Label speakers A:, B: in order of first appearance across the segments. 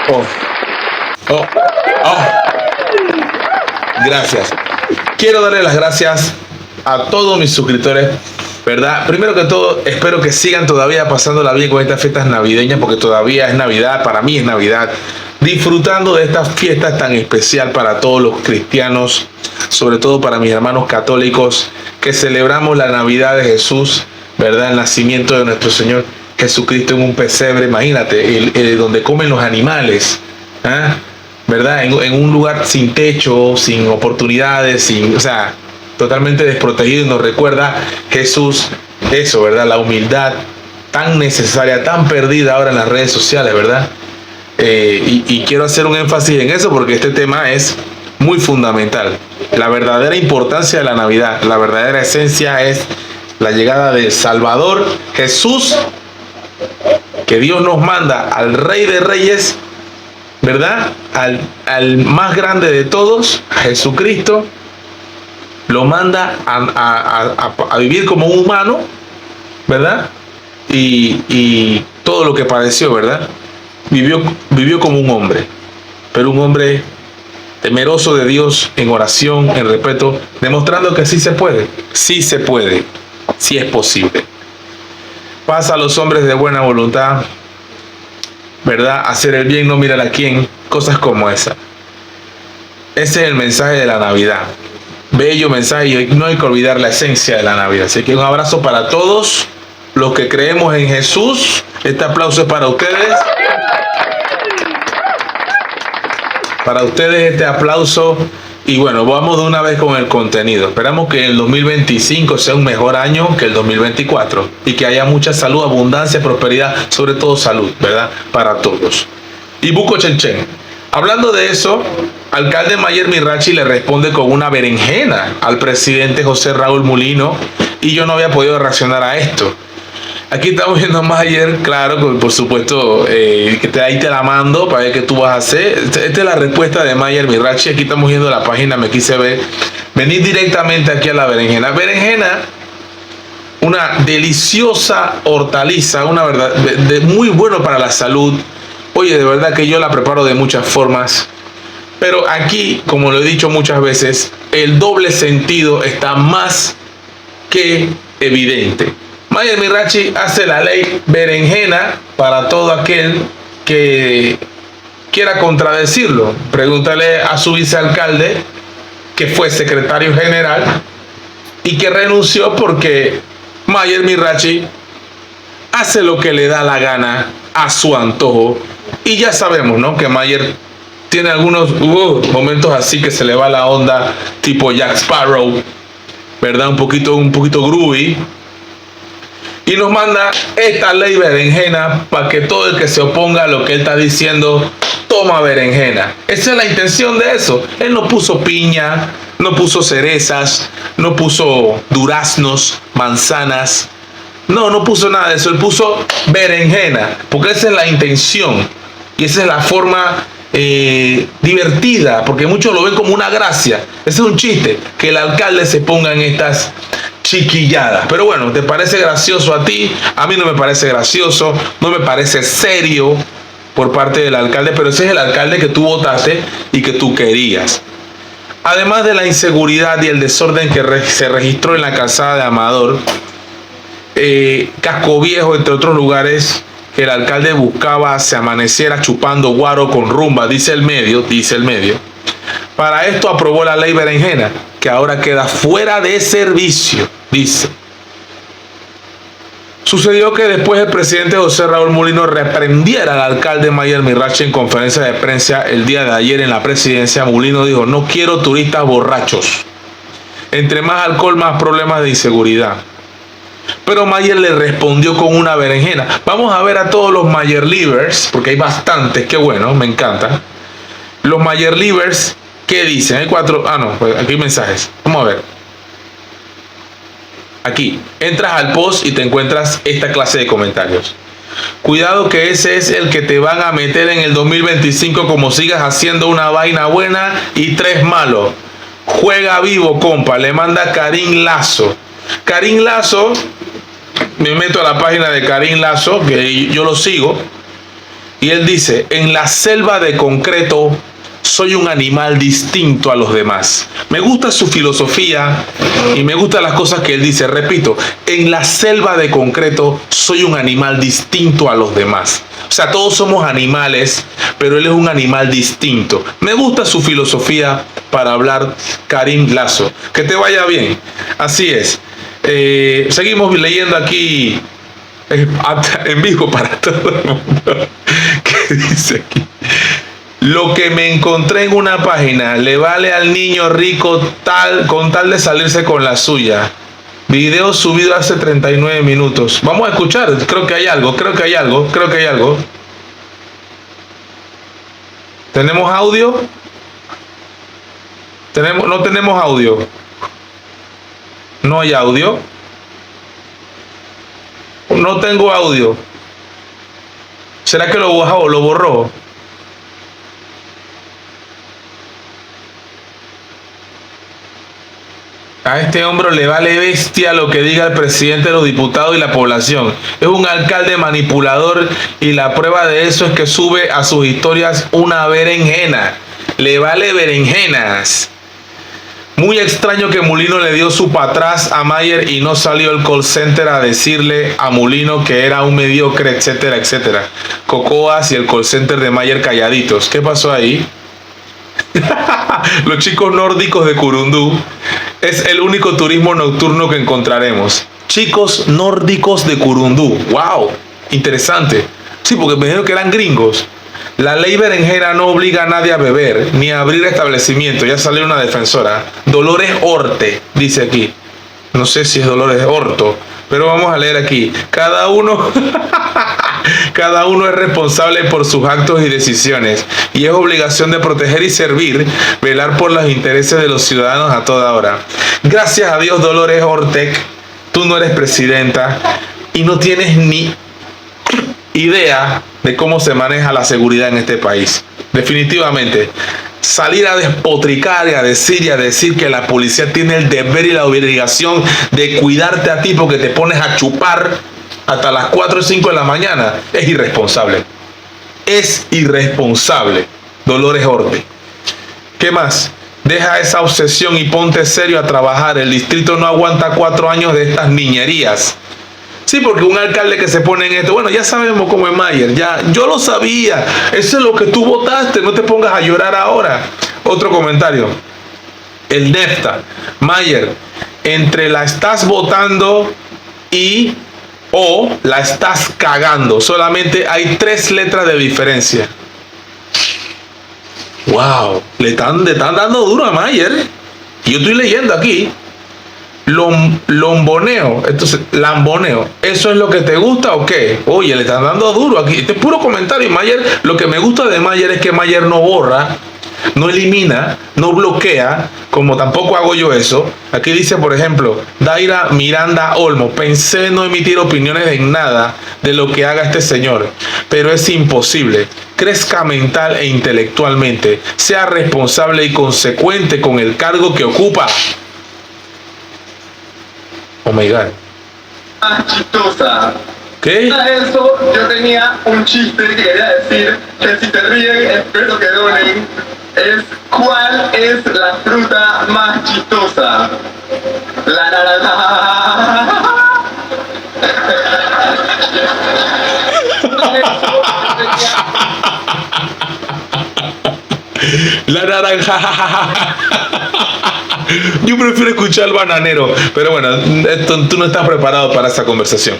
A: Oh, oh, oh. Gracias. Quiero darle las gracias a todos mis suscriptores, ¿verdad? Primero que todo, espero que sigan todavía pasándola bien con estas fiestas navideñas, porque todavía es Navidad, para mí es Navidad. Disfrutando de estas fiestas tan especial para todos los cristianos, sobre todo para mis hermanos católicos, que celebramos la Navidad de Jesús, ¿verdad? El nacimiento de nuestro Señor Jesucristo en un pesebre, imagínate, donde comen los animales, ¿eh? ¿Verdad? En un lugar sin techo, sin oportunidades, o sea, totalmente desprotegido, y nos recuerda Jesús eso, ¿verdad? La humildad tan necesaria, tan perdida ahora en las redes sociales, ¿verdad? Y quiero hacer un énfasis en eso porque este tema es muy fundamental. La verdadera importancia de la Navidad, la verdadera esencia es la llegada del Salvador Jesús, que Dios nos manda al Rey de Reyes, ¿verdad? Al más grande de todos, a Jesucristo, lo manda a vivir como un humano, ¿verdad? Y todo lo que padeció, ¿verdad? Vivió como un hombre, pero un hombre temeroso de Dios, en oración, en respeto, demostrando que sí se puede, sí es posible. Pasa a los hombres de buena voluntad, ¿verdad? Hacer el bien, no mirar a quién, cosas como esa. Ese es el mensaje de la Navidad. Bello mensaje, y no hay que olvidar la esencia de la Navidad. Así que un abrazo para todos los que creemos en Jesús. Este aplauso es para ustedes. Para ustedes este aplauso. Y bueno, vamos de una vez con el contenido. Esperamos que el 2025 sea un mejor año que el 2024 y que haya mucha salud, abundancia, prosperidad, sobre todo salud, ¿verdad? Para todos. Y Buco Chenchen, hablando de eso, alcalde Mayer Mirachi le responde con una berenjena al presidente José Raúl Mulino, y yo no había podido reaccionar a esto. Aquí estamos viendo a Mayer, claro, por supuesto, que ahí te la mando para ver qué tú vas a hacer. Esta es la respuesta de Mayer Mirachi. Aquí estamos viendo la página, me quise ver. Venir directamente aquí a la berenjena. Berenjena, una deliciosa hortaliza, una verdad, muy bueno para la salud. Oye, de verdad que yo la preparo de muchas formas. Pero aquí, como lo he dicho muchas veces, el doble sentido está más que evidente. Mayer Mirachi hace la ley berenjena para todo aquel que quiera contradecirlo. Pregúntale a su vicealcalde, que fue secretario general y que renunció porque Mayer Mirachi hace lo que le da la gana a su antojo. Y ya sabemos, ¿no?, que Mayer tiene algunos momentos así que se le va la onda, tipo Jack Sparrow, ¿verdad? Un poquito groovy. Y nos manda esta ley berenjena para que todo el que se oponga a lo que él está diciendo, toma berenjena. Esa es la intención de eso. Él no puso piña, no puso cerezas, no puso duraznos, manzanas. No puso nada de eso. Él puso berenjena, porque esa es la intención. Y esa es la forma divertida, porque muchos lo ven como una gracia. Ese es un chiste, que el alcalde se ponga en estas chiquilladas. Pero bueno, ¿te parece gracioso a ti? A mí no me parece gracioso, no me parece serio por parte del alcalde, pero ese es el alcalde que tú votaste y que tú querías. Además de la inseguridad y el desorden que se registró en la calzada de Amador, Casco Viejo, entre otros lugares, el alcalde buscaba se amaneciera chupando guaro con rumba, dice el medio. Para esto aprobó la ley berenjena, que ahora queda fuera de servicio, dice. Sucedió que después el presidente José Raúl Mulino reprendiera al alcalde Mayer Mirachi en conferencia de prensa el día de ayer en la presidencia. Mulino dijo: no quiero turistas borrachos. Entre más alcohol, más problemas de inseguridad. Pero Mayer le respondió con una berenjena. Vamos a ver a todos los Mayer Livers, porque hay bastantes, qué bueno, me encanta. Los Mayer Livers, ¿qué dicen? Hay 4, pues aquí hay mensajes. Vamos a ver. Aquí, entras al post y te encuentras esta clase de comentarios. Cuidado que ese es el que te van a meter en el 2025 como sigas haciendo una vaina buena y 3 malos. Juega vivo, compa. Le manda Karim Lazo. Karim Lazo, me meto a la página de Karim Lazo, que yo lo sigo, Y él dice, en la selva de concreto soy un animal distinto a los demás. Me gusta su filosofía y me gustan las cosas que él dice. Repito, en la selva de concreto soy un animal distinto a los demás. O sea, todos somos animales, pero él es un animal distinto. Me gusta su filosofía para hablar, Karim Lazo. Que te vaya bien. Así es. Seguimos leyendo aquí en vivo para todo el mundo. ¿Qué dice aquí? Lo que me encontré en una página le vale al niño rico con tal de salirse con la suya. Video subido hace 39 minutos. Vamos a escuchar. Creo que hay algo. ¿Tenemos audio? No tenemos audio. No hay audio. No tengo audio. ¿Será que lo borró? A este hombre le vale bestia lo que diga el presidente de los diputados y la población. Es un alcalde manipulador y la prueba de eso es que sube a sus historias una berenjena. Le vale berenjenas. Muy extraño que Mulino le dio su para atrás a Mayer y no salió el call center a decirle a Mulino que era un mediocre, etcétera, etcétera. Cocoas y el call center de Mayer calladitos. ¿Qué pasó ahí? Los chicos nórdicos de Curundú es el único turismo nocturno que encontraremos. Chicos nórdicos de Curundú. ¡Wow! Interesante. Sí, porque me dijeron que eran gringos. La ley berenjena no obliga a nadie a beber ni a abrir establecimientos. Ya salió una defensora. Dolores Orte, dice aquí. No sé si es Dolores Horto, pero vamos a leer aquí. Cada uno es responsable por sus actos y decisiones y es obligación de proteger y servir, velar por los intereses de los ciudadanos a toda hora. Gracias a Dios, Dolores Ortec, tú no eres presidenta y no tienes ni idea de cómo se maneja la seguridad en este país. Definitivamente, salir a despotricar y a decir que la policía tiene el deber y la obligación de cuidarte a ti porque te pones a chupar hasta las 4 o 5 de la mañana es irresponsable. Es irresponsable, Dolores Orte. ¿Qué más? Deja esa obsesión y ponte serio a trabajar. El distrito no aguanta 4 años de estas niñerías. Sí, porque un alcalde que se pone en esto, bueno, ya sabemos cómo es Mayer, ya, yo lo sabía, eso es lo que tú votaste, no te pongas a llorar ahora. Otro comentario, el Nefta, Mayer, entre la estás votando y o la estás cagando, solamente hay 3 letras de diferencia. Wow, le están dando duro a Mayer. Yo estoy leyendo aquí. Lomboneo, entonces, lamboneo, ¿eso es lo que te gusta o qué? Oye, le están dando duro aquí. Este es puro comentario. Mayer, lo que me gusta de Mayer es que Mayer no borra, no elimina, no bloquea, como tampoco hago yo eso. Aquí dice, por ejemplo, Daira Miranda Olmo, pensé no emitir opiniones en nada de lo que haga este señor, pero es imposible. Crezca mental e intelectualmente, sea responsable y consecuente con el cargo que ocupa. Oh my God.
B: Chistosa.
A: ¿Qué?
B: A eso yo tenía un chiste que quería decir, que si te ríen espero que donen. Es ¿cuál es la fruta más chistosa? La naranja.
A: La naranja. Yo prefiero escuchar al bananero, pero bueno, tú no estás preparado para esa conversación.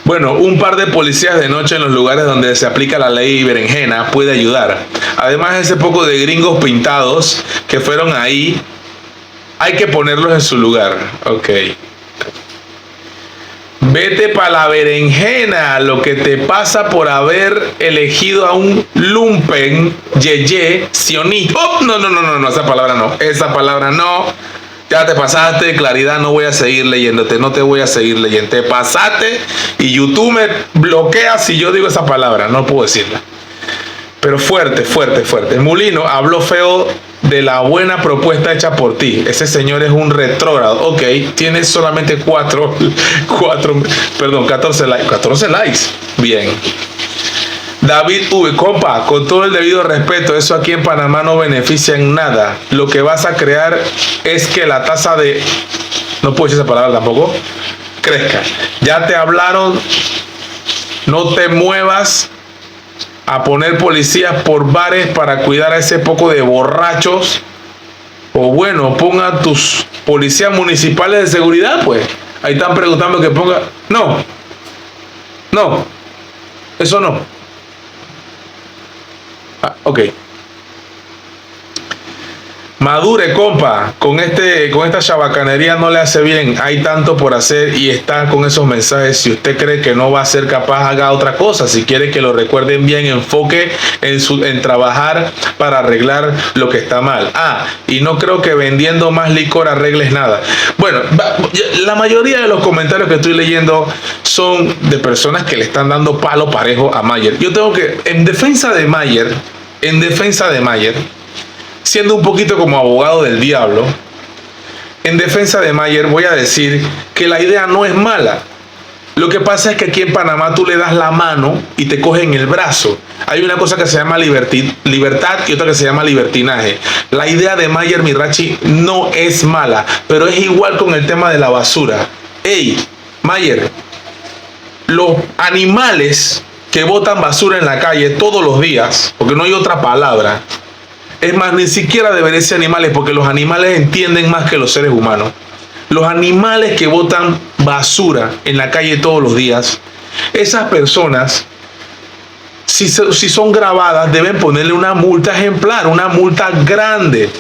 A: Bueno, un par de policías de noche en los lugares donde se aplica la ley berenjena puede ayudar. Además, ese poco de gringos pintados que fueron ahí, hay que ponerlos en su lugar. Ok. Vete para la berenjena, lo que te pasa por haber elegido a un lumpen, yeye, sionista. Oh, no, esa palabra no. Ya te pasaste, claridad, no voy a seguir leyéndote, no te voy a seguir leyendo. Te pasaste y YouTube me bloquea si yo digo esa palabra, no puedo decirla. Pero fuerte. Mulino habló feo de la buena propuesta hecha por ti. Ese señor es un retrógrado. Ok, tiene solamente 14 likes. 14 likes. Bien. David V, compa, con todo el debido respeto, eso aquí en Panamá no beneficia en nada. Lo que vas a crear es que la tasa de... No puedo decir esa palabra tampoco. Crezca. Ya te hablaron, no te muevas a poner policías por bares para cuidar a ese poco de borrachos. O bueno, ponga tus policías municipales de seguridad, pues. Ahí están preguntando que ponga... No. Eso no. Ok. Madure, compa, con esta chabacanería no le hace bien. Hay tanto por hacer y está con esos mensajes. Si usted cree que no va a ser capaz, haga otra cosa. Si quiere que lo recuerden bien, enfoque en trabajar para arreglar lo que está mal. Y no creo que vendiendo más licor arregles nada. Bueno, la mayoría de los comentarios que estoy leyendo son de personas que le están dando palo parejo a Mayer. Yo tengo que, en defensa de Mayer, siendo un poquito como abogado del diablo, en defensa de Mayer voy a decir que la idea no es mala. Lo que pasa es que aquí en Panamá tú le das la mano y te cogen el brazo. Hay una cosa que se llama libertad y otra que se llama libertinaje. La idea de Mayer Mirachi no es mala, pero es igual con el tema de la basura. Hey, Mayer, los animales que botan basura en la calle todos los días, porque no hay otra palabra. Es más, ni siquiera deberían ser animales, porque los animales entienden más que los seres humanos. Los animales que botan basura en la calle todos los días, esas personas, si son grabadas, deben ponerle una multa ejemplar, una multa grande.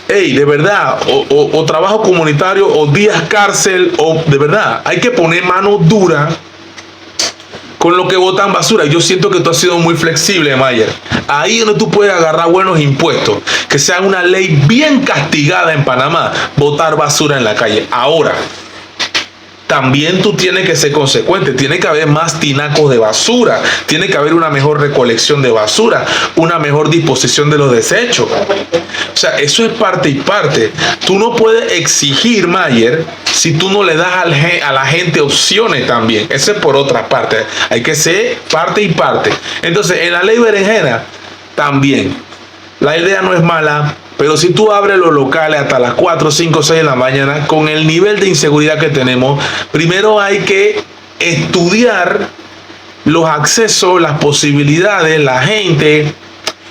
A: Ey, de verdad, o trabajo comunitario, o días cárcel, o de verdad, hay que poner mano dura con lo que botan basura. Yo siento que tú has sido muy flexible, Mayer. Ahí donde tú puedes agarrar buenos impuestos, que sea una ley bien castigada en Panamá, botar basura en la calle. Ahora, también tú tienes que ser consecuente. Tiene que haber más tinacos de basura. Tiene que haber una mejor recolección de basura, una mejor disposición de los desechos. O sea, eso es parte y parte. Tú no puedes exigir, Mayer, si tú no le das a la gente opciones también. Eso es por otra parte. Hay que ser parte y parte. Entonces, en la ley berenjena, también. La idea no es mala, pero si tú abres los locales hasta las 4, 5, 6 de la mañana, con el nivel de inseguridad que tenemos, primero hay que estudiar los accesos, las posibilidades, la gente,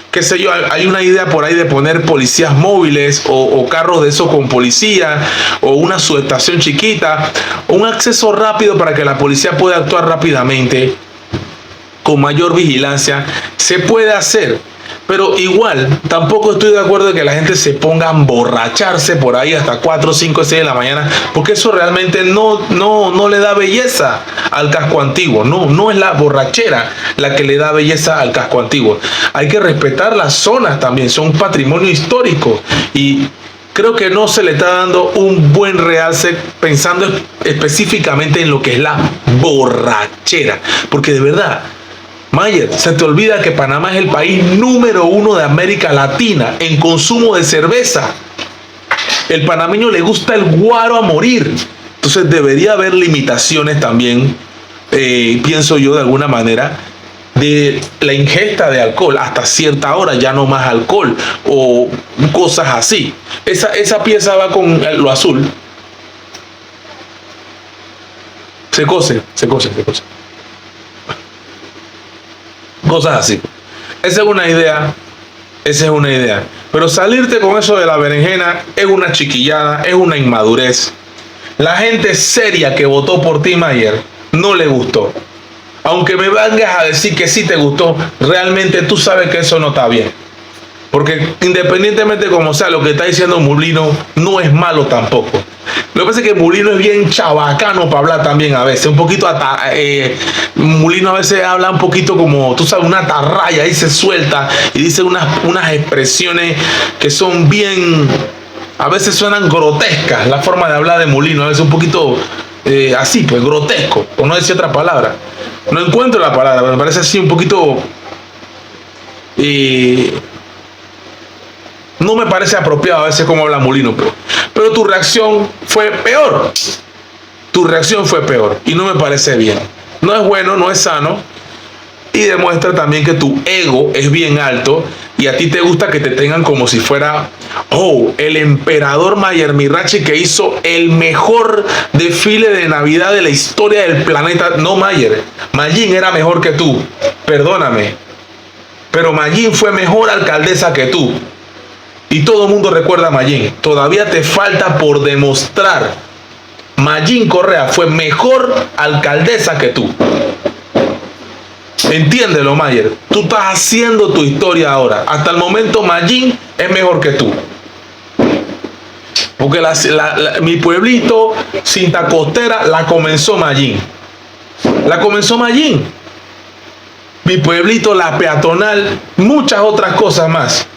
A: qué sé yo. Hay una idea por ahí de poner policías móviles o carros de esos con policía, o una subestación chiquita, un acceso rápido para que la policía pueda actuar rápidamente, con mayor vigilancia. Se puede hacer. Pero igual, tampoco estoy de acuerdo en que la gente se ponga a emborracharse por ahí hasta 4, 5, 6 de la mañana, porque eso realmente no le da belleza al casco antiguo. No es la borrachera la que le da belleza al casco antiguo. Hay que respetar las zonas también, son patrimonio histórico, y creo que no se le está dando un buen realce pensando específicamente en lo que es la borrachera, porque de verdad, Mayer, se te olvida que Panamá es el país número 1 de América Latina en consumo de cerveza. El panameño le gusta el guaro a morir. Entonces debería haber limitaciones también, pienso yo de alguna manera, de la ingesta de alcohol. Hasta cierta hora ya no más alcohol o cosas así. Esa pieza va con lo azul. Se cose. Cosas así. Esa es una idea. Pero salirte con eso de la berenjena es una chiquillada, es una inmadurez. La gente seria que votó por ti, Mayer, no le gustó. Aunque me vengas a decir que sí te gustó, realmente tú sabes que eso no está bien. Porque independientemente como sea, lo que está diciendo Mulino no es malo tampoco. Lo que pasa es que Mulino es bien chabacano para hablar también a veces. Un poquito Mulino a veces habla un poquito como, tú sabes, una atarraya, y se suelta y dice unas expresiones que son bien, a veces suenan grotescas. La forma de hablar de Mulino a veces un poquito así, pues grotesco, por no decir otra palabra. No encuentro la palabra, pero me parece así un poquito... no me parece apropiado a veces como habla Mulino, pero tu reacción fue peor. Tu reacción fue peor y no me parece bien. No es bueno, no es sano. y demuestra también que tu ego es bien alto y a ti te gusta que te tengan como si fuera, oh, el emperador Mayer Mirachi que hizo el mejor desfile de Navidad de la historia del planeta. No, Mayer, Mayín era mejor que tú, perdóname, pero Mayín fue mejor alcaldesa que tú y todo el mundo recuerda a Mayín. Todavía te falta por demostrar. Mayín Correa fue mejor alcaldesa que tú. Entiéndelo, Mayer. Tú estás haciendo tu historia ahora. Hasta el momento Mayín es mejor que tú. Porque mi pueblito, Cinta Costera, la comenzó Mayín. La comenzó Mayín. Mi pueblito, la peatonal, muchas otras cosas más.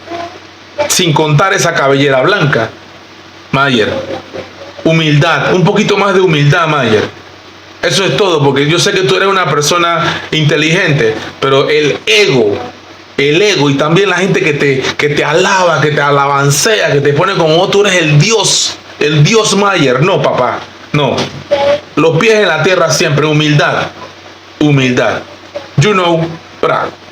A: Sin contar esa cabellera blanca. Mayer. Humildad. Un poquito más de humildad, Mayer. Eso es todo, porque yo sé que tú eres una persona inteligente, pero el ego y también la gente que te alaba, que te alabancea, que te pone como oh, tú eres el Dios Mayer. No, papá, no. Los pies en la tierra siempre, humildad. You know, bravo.